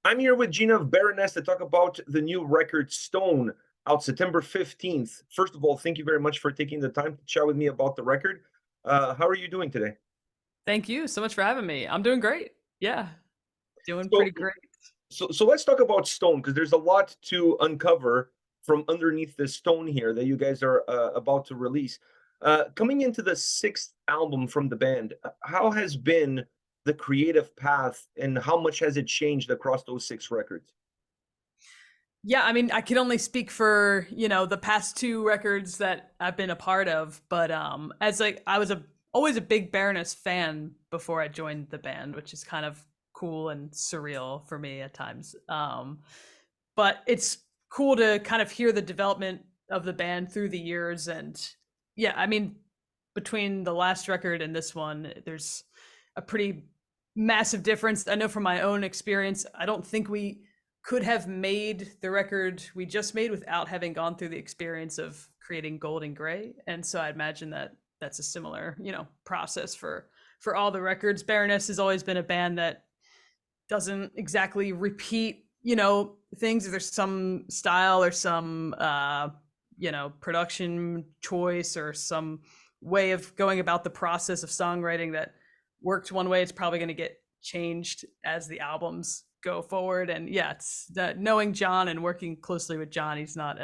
I'm here with Gina of Baroness to talk about the new record Stone out September 15th. First of all, thank you very much for taking the time to chat with me about the record. How are you doing today? Thank you so much for having me. I'm doing great. Yeah, doing So, pretty great. so let's talk about Stone because there's a lot to uncover from underneath this stone here that you guys are about to release. Coming into the sixth album from the band, how has been the creative path and how much has it changed across those six records? Yeah, I mean, I can only speak for, the past two records that I've been a part of, but as like I was a always a big Baroness fan before I joined the band, which is kind of cool and surreal for me at times. But it's cool to kind of hear the development of the band through the years. And yeah, I mean, between the last record and this one, there's a pretty massive difference. I know from my own experience, I don't think we could have made the record we just made without having gone through the experience of creating Gold and Gray. And so I imagine that that's a similar, process for all the records. Baroness has always been a band that doesn't exactly repeat, things. If there's some style or some production choice or some way of going about the process of songwriting that worked one way, it's probably going to get changed as the albums go forward. And yeah, it's that knowing John and working closely with John, he's not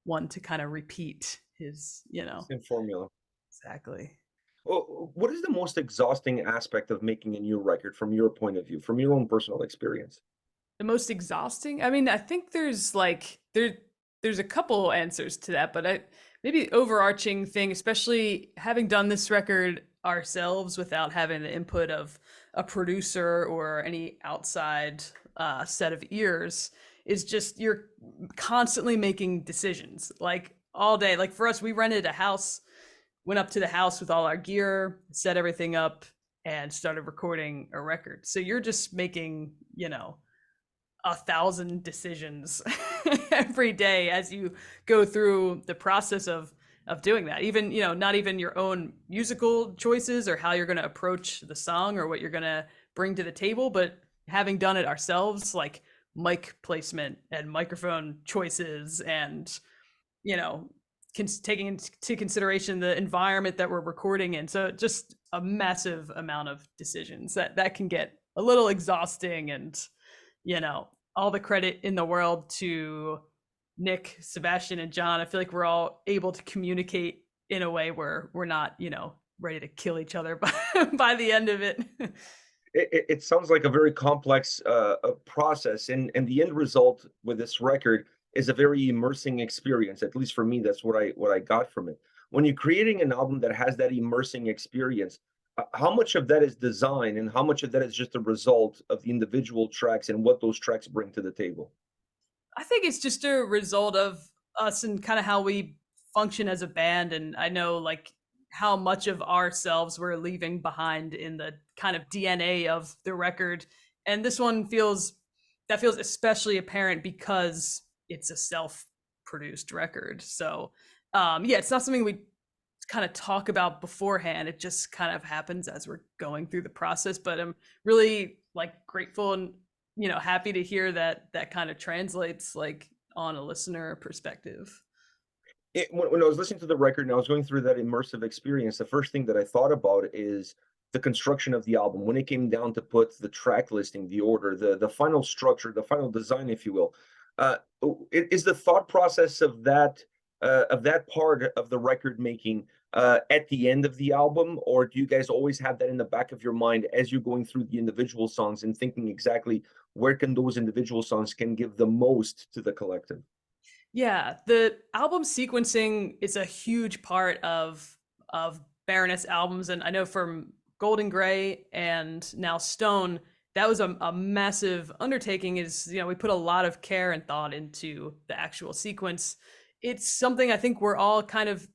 one to kind of repeat his, Same formula. exactly. Well, what is the most exhausting aspect of making a new record from your point of view, from your own personal experience? The most exhausting? I mean, I think there's a couple answers to that, but maybe the overarching thing, especially having done this record ourselves without having the input of a producer or any outside set of ears, is just you're constantly making decisions like all day. Like for us, we rented a house, went up to the house with all our gear, set everything up, and started recording a record. So you're just making, 1,000 decisions every day as you go through the process of doing that. Even, not even your own musical choices or how you're going to approach the song or what you're going to bring to the table, but having done it ourselves, like mic placement and microphone choices and, you know taking into consideration the environment that we're recording in. So just a massive amount of decisions that can get a little exhausting. And all the credit in the world to Nick, Sebastian, and John. I feel like we're all able to communicate in a way where we're not, ready to kill each other by the end of it. It sounds like a very complex process, and the end result with this record is a very immersing experience. At least for me, that's what I got from it. When you're creating an album that has that immersing experience, how much of that is design, and how much of that is just a result of the individual tracks and what those tracks bring to the table? I think it's just a result of us and kind of how we function as a band. And I know like how much of ourselves we're leaving behind in the kind of DNA of the record. And this one feels especially apparent because it's a self-produced record. So yeah, it's not something we kind of talk about beforehand. It just kind of happens as we're going through the process. But I'm really like grateful and happy to hear that that kind of translates like on a listener perspective. When I was listening to the record and I was going through that immersive experience, the first thing that I thought about is the construction of the album. When it came down to put the track listing, the order, the final structure, the final design, if you will, is the thought process of that part of the record making at the end of the album, or do you guys always have that in the back of your mind as you're going through the individual songs and thinking exactly where can those individual songs can give the most to the collective? Yeah, the album sequencing is a huge part of Baroness albums, and I know from Golden Gray and now Stone, that was a massive undertaking. Is we put a lot of care and thought into the actual sequence. It's something I think we're all kind of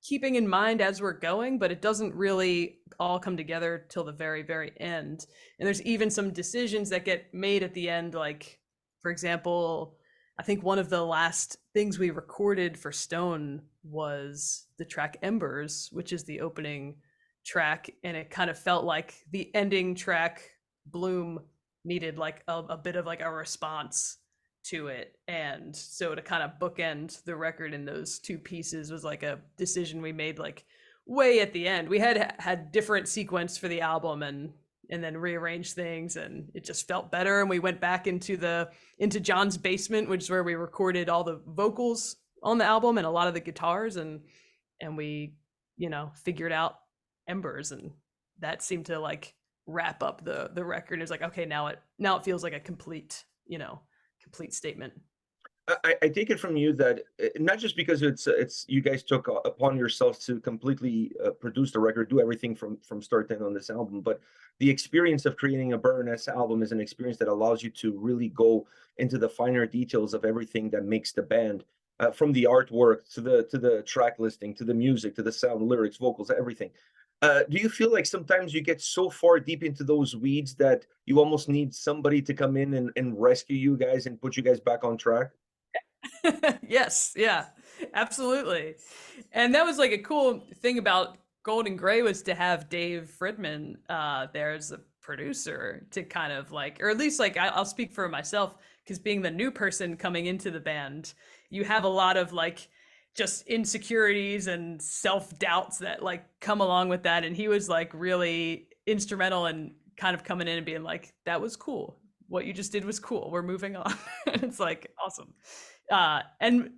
keeping in mind as we're going, but it doesn't really all come together till the very, very end. And there's even some decisions that get made at the end, like, for example, I think one of the last things we recorded for Stone was the track Embers, which is the opening track. And it kind of felt like the ending track, Bloom, needed like a bit of like a response to it. And so to kind of bookend the record in those two pieces was like a decision we made like way at the end. We had different sequence for the album and then rearranged things, and it just felt better. And we went back into John's basement, which is where we recorded all the vocals on the album and a lot of the guitars, and we, figured out Embers, and that seemed to like wrap up the record. It's like, okay, now it feels like a complete statement. I take it from you that not just because it's you guys took upon yourselves to completely produce the record, do everything from start to end on this album, but the experience of creating a Baroness album is an experience that allows you to really go into the finer details of everything that makes the band, from the artwork to the track listing to the music to the sound, lyrics, vocals, everything. Do you feel like sometimes you get so far deep into those weeds that you almost need somebody to come in and rescue you guys and put you guys back on track? Yes, yeah, absolutely. And that was like a cool thing about Golden Gray was to have Dave Fridman there as a producer to kind of like, or at least like I'll speak for myself, because being the new person coming into the band, you have a lot of like just insecurities and self-doubts that like come along with that. And he was like really instrumental in kind of coming in and being like, that was cool. What you just did was cool. We're moving on. It's like awesome. And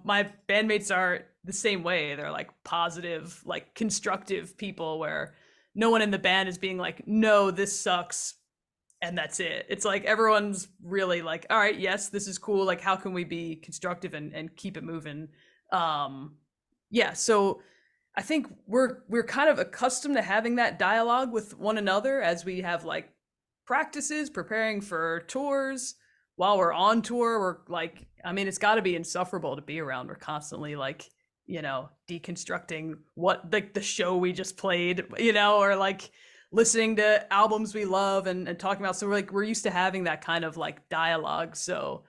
my bandmates are the same way. They're like positive, like constructive people where no one in the band is being like, no, this sucks, and that's it. It's like everyone's really like, all right, yes, this is cool. Like, how can we be constructive and keep it moving? Yeah, so I think we're kind of accustomed to having that dialogue with one another as we have like practices, preparing for tours. While we're on tour, we're like, I mean, it's got to be insufferable to be around. We're constantly like, deconstructing what the show we just played, or like listening to albums we love and talking about. So we're used to having that kind of like dialogue. So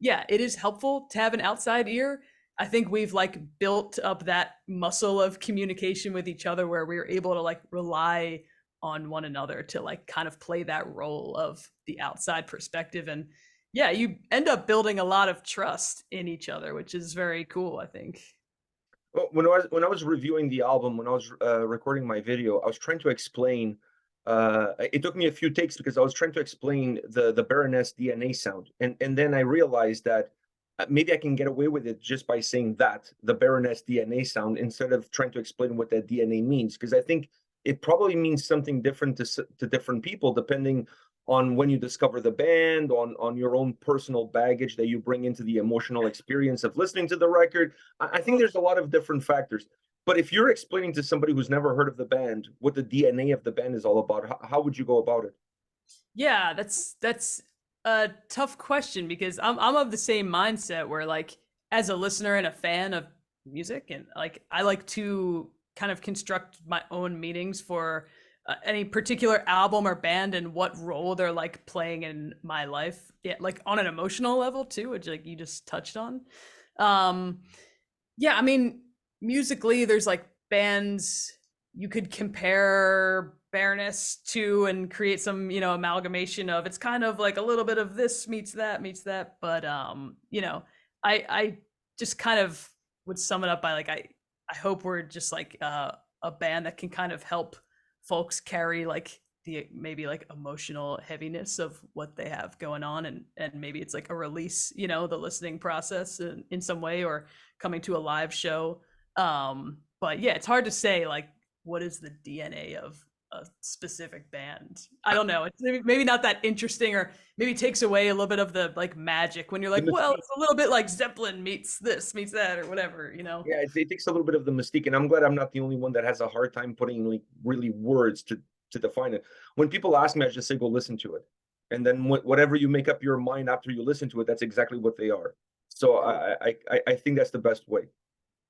yeah, it is helpful to have an outside ear. I think we've like built up that muscle of communication with each other where we're able to like rely on one another to like kind of play that role of the outside perspective. And yeah, you end up building a lot of trust in each other, which is very cool, I think. Well, when I was reviewing the album, when I was recording my video, I was trying to explain. It took me a few takes because I was trying to explain the Baroness DNA sound, and then I realized that maybe I can get away with it just by saying that the Baroness DNA sound instead of trying to explain what that DNA means, because I think it probably means something different to different people depending on when you discover the band, on your own personal baggage that you bring into the emotional experience of listening to the record. I think there's a lot of different factors. But if you're explaining to somebody who's never heard of the band what the DNA of the band is all about, how would you go about it? Yeah, that's a tough question because I'm of the same mindset where like as a listener and a fan of music, and like I like to kind of construct my own meanings for any particular album or band and what role they're like playing in my life. Yeah, like on an emotional level too, which like you just touched on. Um yeah, I mean, musically there's like bands you could compare Baroness to and create some, amalgamation of it's kind of like a little bit of this meets that, but I just kind of would sum it up by like I hope we're just like a band that can kind of help folks carry like the maybe like emotional heaviness of what they have going on, and maybe it's like a release, the listening process in some way, or coming to a live show. But yeah, it's hard to say like what is the DNA of a specific band. I don't know. It's maybe not that interesting, or maybe takes away a little bit of the like magic when you're The like, well, mystique. it's a little bit like Zeppelin meets this, meets that, or whatever. Yeah, it takes a little bit of the mystique, and I'm glad I'm not the only one that has a hard time putting like really words to define it. When people ask me, I just say go listen to it, and then whatever you make up your mind after you listen to it, that's exactly what they are. So I think that's the best way.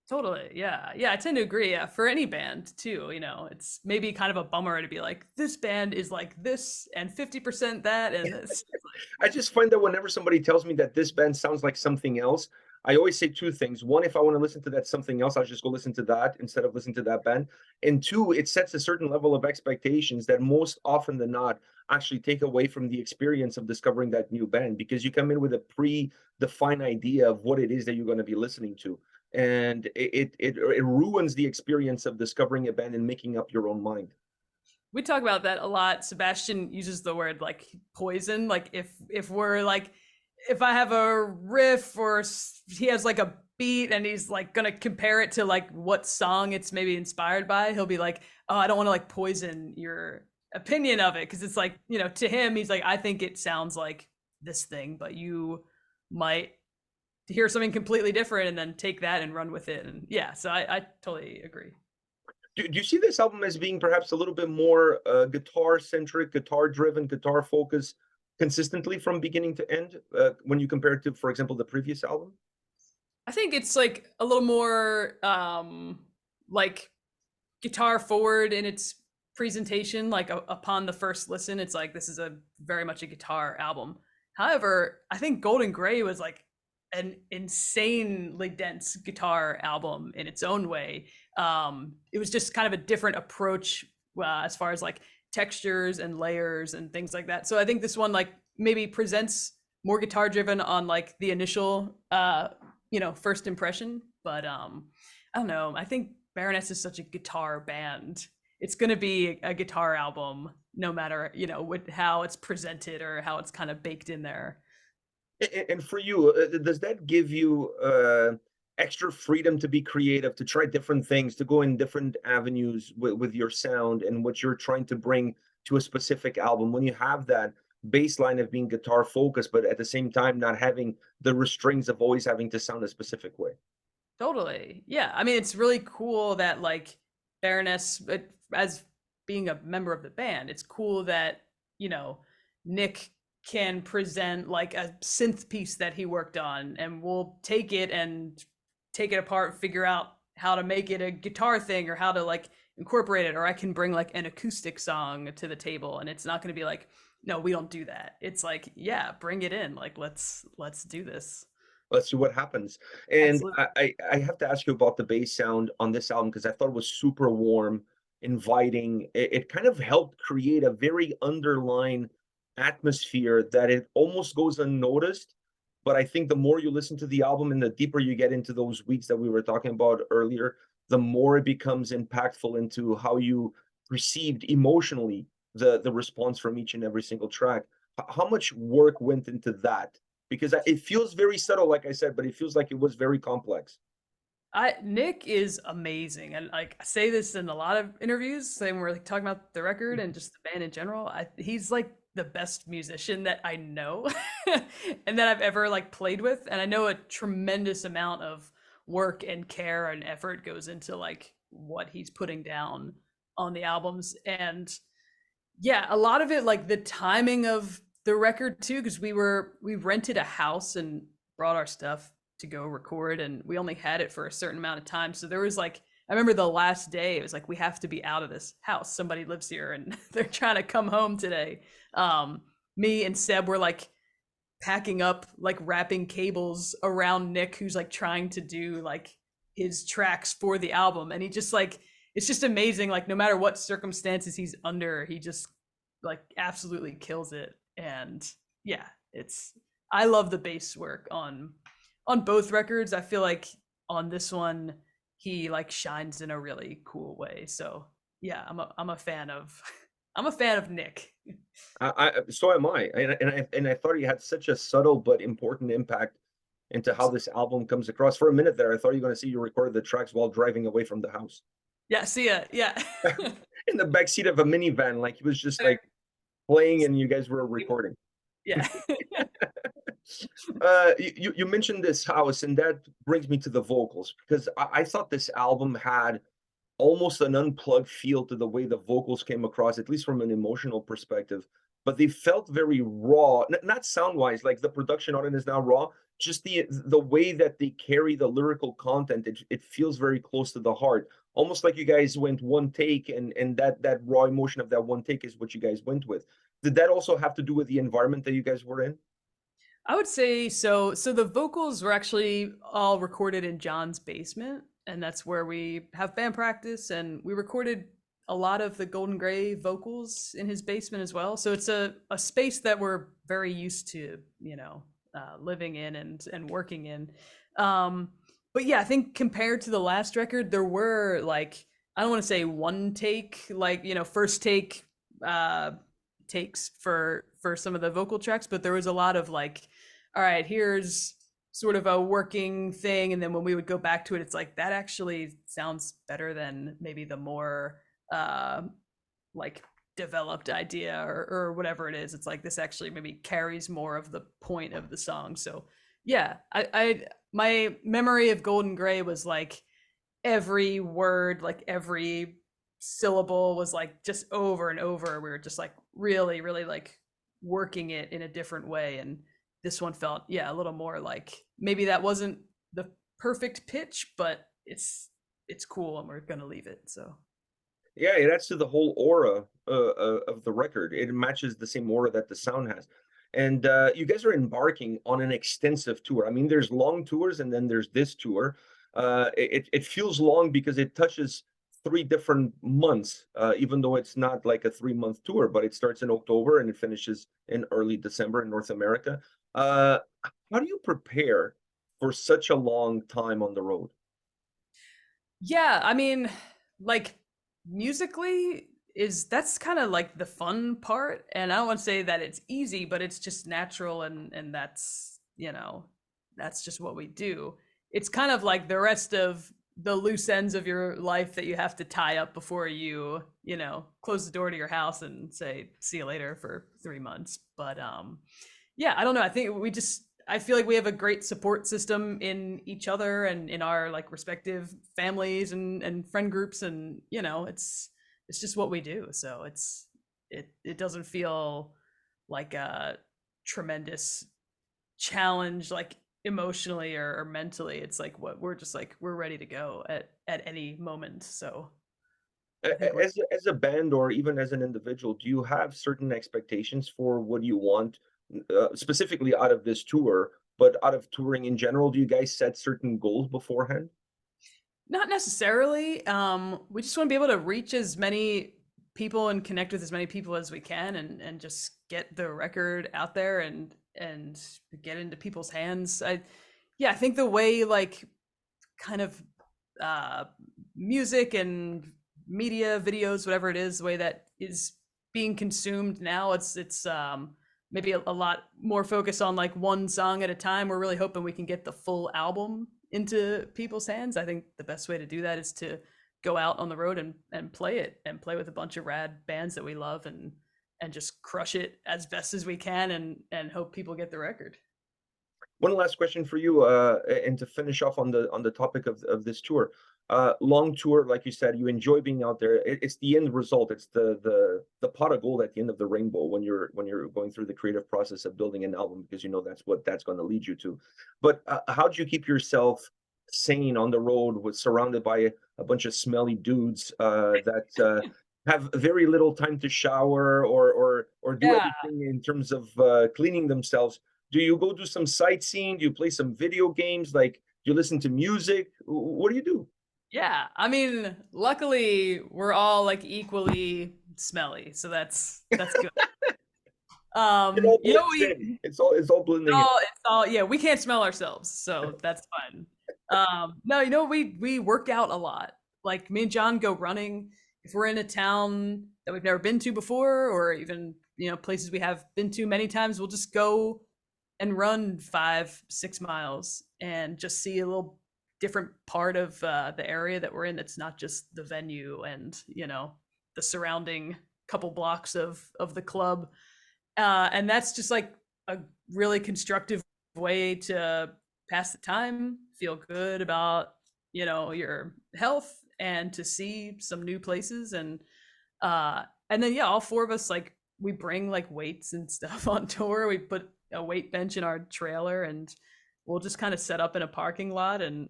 Totally. Yeah. Yeah. I tend to agree. Yeah. For any band too, it's maybe kind of a bummer to be like, this band is like this and 50% that and this. I just find that whenever somebody tells me that this band sounds like something else, I always say two things. One, if I want to listen to that something else, I'll just go listen to that instead of listening to that band. And two, it sets a certain level of expectations that most often than not actually take away from the experience of discovering that new band, because you come in with a predefined idea of what it is that you're going to be listening to. And it ruins the experience of discovering a band and making up your own mind. We talk about that a lot. Sebastian uses the word like poison. Like if we're like, if I have a riff or he has like a beat and he's like gonna compare it to like what song it's maybe inspired by, he'll be like, oh, I don't want to like poison your opinion of it, because it's like, you know, to him he's like, I think it sounds like this thing, but you might hear something completely different and then take that and run with it. And yeah, so I totally agree. Do you see this album as being perhaps a little bit more guitar centric, guitar driven, guitar focused consistently from beginning to end when you compare it to, for example, the previous album? I think it's like a little more like guitar forward in its presentation. Like upon the first listen, it's like this is a very much a guitar album. However, I think Golden Gray was like an insanely dense guitar album in its own way. It was just kind of a different approach as far as like textures and layers and things like that. So I think this one like maybe presents more guitar driven on like the initial you know, first impression, but I don't know, I think Baroness is such a guitar band. It's going to be a guitar album no matter, you know, with how it's presented or how it's kind of baked in there. And for you, does that give you extra freedom to be creative, to try different things, to go in different avenues with your sound and what you're trying to bring to a specific album when you have that baseline of being guitar focused, but at the same time not having the restraints of always having to sound a specific way? Totally. Yeah. I mean, it's really cool that like Baroness, as being a member of the band, it's cool that, you know, Nick can present like a synth piece that he worked on, and we'll take it and take it apart, figure out how to make it a guitar thing or how to like incorporate it. Or I can bring like an acoustic song to the table, and it's not going to be like, no, we don't do that. It's like, yeah, bring it in. Like, let's do this. Let's see what happens. And Absolutely. I have to ask you about the bass sound on this album because I thought it was super warm, inviting. It kind of helped create a very underlying atmosphere that it almost goes unnoticed. But I think the more you listen to the album and the deeper you get into those weeks that we were talking about earlier, the more it becomes impactful into how you perceived emotionally the response from each and every single track. How much work went into that? Because it feels very subtle, like I said, but it feels like it was very complex. Nick is amazing, and like I say this in a lot of interviews, saying we're like talking about the record and just the band in general. He's like the best musician that I know and that I've ever like played with, and I know a tremendous amount of work and care and effort goes into like what he's putting down on the albums. And yeah, a lot of it, like the timing of the record too, because we rented a house and brought our stuff to go record, and we only had it for a certain amount of time. So there was like, I remember the last day, it was like, we have to be out of this house. Somebody lives here and they're trying to come home today. Me and Seb were like packing up, like wrapping cables around Nick, who's like trying to do like his tracks for the album. And he just like, it's just amazing. Like no matter what circumstances he's under, he just like absolutely kills it. And yeah, it's, I love the bass work on both records. I feel like on this one he like shines in a really cool way. So yeah, I'm a fan of I'm a fan of Nick. So am I, and I thought he had such a subtle but important impact into how this album comes across. For a minute there, I thought you were going to see you recorded the tracks while driving away from the house Yeah, see ya. Yeah. in the back seat of a minivan, like he was just like playing and you guys were recording. Yeah. You mentioned this house, and that brings me to the vocals because I thought this album had almost an unplugged feel to the way the vocals came across, at least from an emotional perspective. But they felt very raw, not sound wise, like the production on it is now raw. Just the way that they carry the lyrical content, it feels very close to the heart. Almost like you guys went one take, and that raw emotion of that one take is what you guys went with. Did that also have to do with the environment that you guys were in? I would say so. So the vocals were actually all recorded in John's basement, and that's where we have band practice. And we recorded a lot of the Golden Gray vocals in his basement as well. So it's a space that we're very used to, living in and working in. Um, but yeah, I think compared to the last record, there were like, I don't want to say one take, like first take uh, takes for some of the vocal tracks, but there was a lot of like, all right, here's sort of a working thing, and then when we would go back to it, it's like that actually sounds better than maybe the more uh, like developed idea or whatever it is. It's like this actually maybe carries more of the point of the song. So yeah, I my memory of Golden Gray was like every word, like every syllable was like just over and over. We were just like really, really like working it in a different way. And this one felt, yeah, a little more like maybe that wasn't the perfect pitch, but it's cool and we're gonna leave it. So Yeah, it adds to the whole aura of the record. It matches the same aura that the sound has. And you guys are embarking on an extensive tour. I mean, there's long tours and then there's this tour. It feels long because it touches 3 different months, even though it's not like a 3 month tour, but it starts in October and it finishes in early December in North America. Uh, how do you prepare for such a long time on the road? yeah, I mean, like musically is that's kind of like the fun part, and I don't want to say that it's easy, but it's just natural, and that's that's just what we do. It's kind of like the rest of the loose ends of your life that you have to tie up before you close the door to your house and say see you later for 3 months. But yeah, I don't know. I think I feel like we have a great support system in each other and in our like respective families and friend groups, and it's just what we do. So it doesn't feel like a tremendous challenge like emotionally or mentally. It's like what we're just like we're ready to go at any moment. So I think we're As a band or even as an individual, do you have certain expectations for what you want, specifically out of this tour, but out of touring in general? Do you guys set certain goals beforehand? not necessarily. We just want to be able to reach as many people and connect with as many people as we can, and just get the record out there and get into people's hands. I think the way like kind of uh, music and media videos, whatever it is, the way that is being consumed now, it's maybe a lot more focused on like one song at a time. We're really hoping we can get the full album into people's hands. I think the best way to do that is to go out on the road and play it and play with a bunch of rad bands that we love and just crush it as best as we can and hope people get the record. One last question for you, and to finish off on the topic of this tour. Long tour, like you said, you enjoy being out there. It's the end result. It's the pot of gold at the end of the rainbow when you're going through the creative process of building an album, because you know that's going to lead you to. But how do you keep yourself sane on the road with surrounded by a bunch of smelly dudes that have very little time to shower or do Yeah. everything in terms of cleaning themselves? Do you go do some sightseeing? Do you play some video games? Like, do you listen to music? What do you do? Yeah, I mean, luckily we're all like equally smelly, so that's good. It all blends in. We It's all blending in. it's all yeah, we can't smell ourselves, so that's fun. No, we work out a lot. Like me and John go running if we're in a town that we've never been to before, or even places we have been to many times. We'll just go and run 5-6 miles and just see a little different part of the area that we're in. That's not just the venue and the surrounding couple blocks of the club, and that's just like a really constructive way to pass the time, feel good about your health, and to see some new places. And then yeah, all four of us, like, we bring like weights and stuff on tour. We put a weight bench in our trailer and we'll just kind of set up in a parking lot and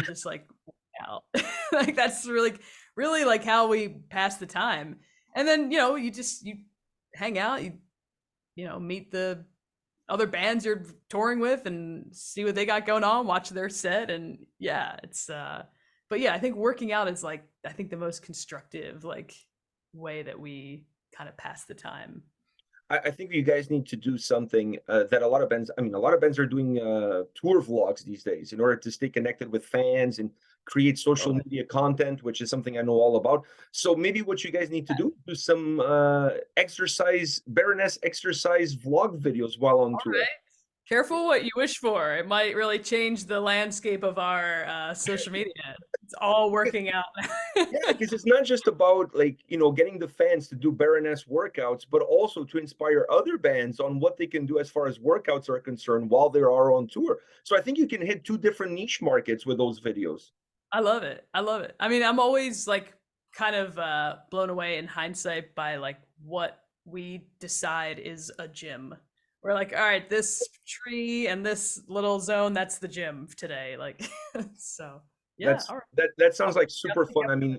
just like work out. Like that's really like how we pass the time. And then you hang out, you meet the other bands you're touring with and see what they got going on, watch their set, and yeah, it's but yeah, I think working out is like I think the most constructive like way that we kind of pass the time. I think you guys need to do something that a lot of bands, I mean, a lot of bands are doing tour vlogs these days in order to stay connected with fans and create social Totally. media content, which is something I know all about. So maybe what you guys need to do some exercise, Baroness exercise vlog videos while on tour. Careful what you wish for. It might really change the landscape of our social media. It's all working out. Yeah, because it's not just about like, getting the fans to do Baroness workouts, but also to inspire other bands on what they can do as far as workouts are concerned while they are on tour. So I think you can hit two different niche markets with those videos. I love it. I love it. I mean, I'm always like kind of blown away in hindsight by like what we decide is a gym. We're like, all right, this tree and this little zone, that's the gym today. Like, so yeah. That's All right. that I'll sounds like super definitely fun. I mean,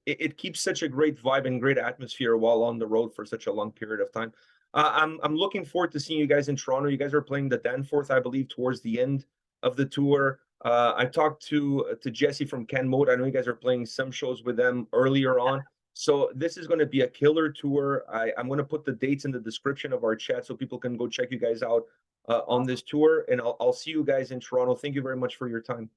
it keeps such a great vibe and great atmosphere while on the road for such a long period of time. I'm looking forward to seeing you guys in Toronto. You guys are playing the Danforth, I believe, towards the end of the tour. I talked to Jesse from Ken Mode. I know you guys are playing some shows with them earlier on. So this is going to be a killer tour. I'm going to put the dates in the description of our chat so people can go check you guys out on awesome. this tour. And I'll see you guys in Toronto. Thank you very much for your time.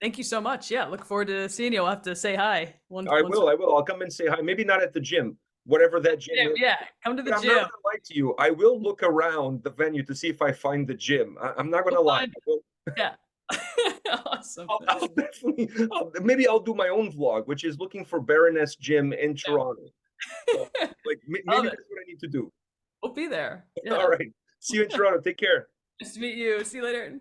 Thank you so much. Yeah, look forward to seeing you. We'll have to say hi once I once will. I will. I'll come and say hi. Maybe not at the gym, whatever that gym is. yeah, come to the But I'm not gym. gonna lie to you. I will look around the venue to see if I find the gym. I'm not We'll gonna lie. find yeah. Awesome. I'll definitely. Maybe I'll do my own vlog, which is looking for Baroness Gym in Toronto. So, like, Love maybe it. that's what I need to do. We'll be there. All Yeah. right. See you in Toronto. Take care. Nice to meet you. See you later.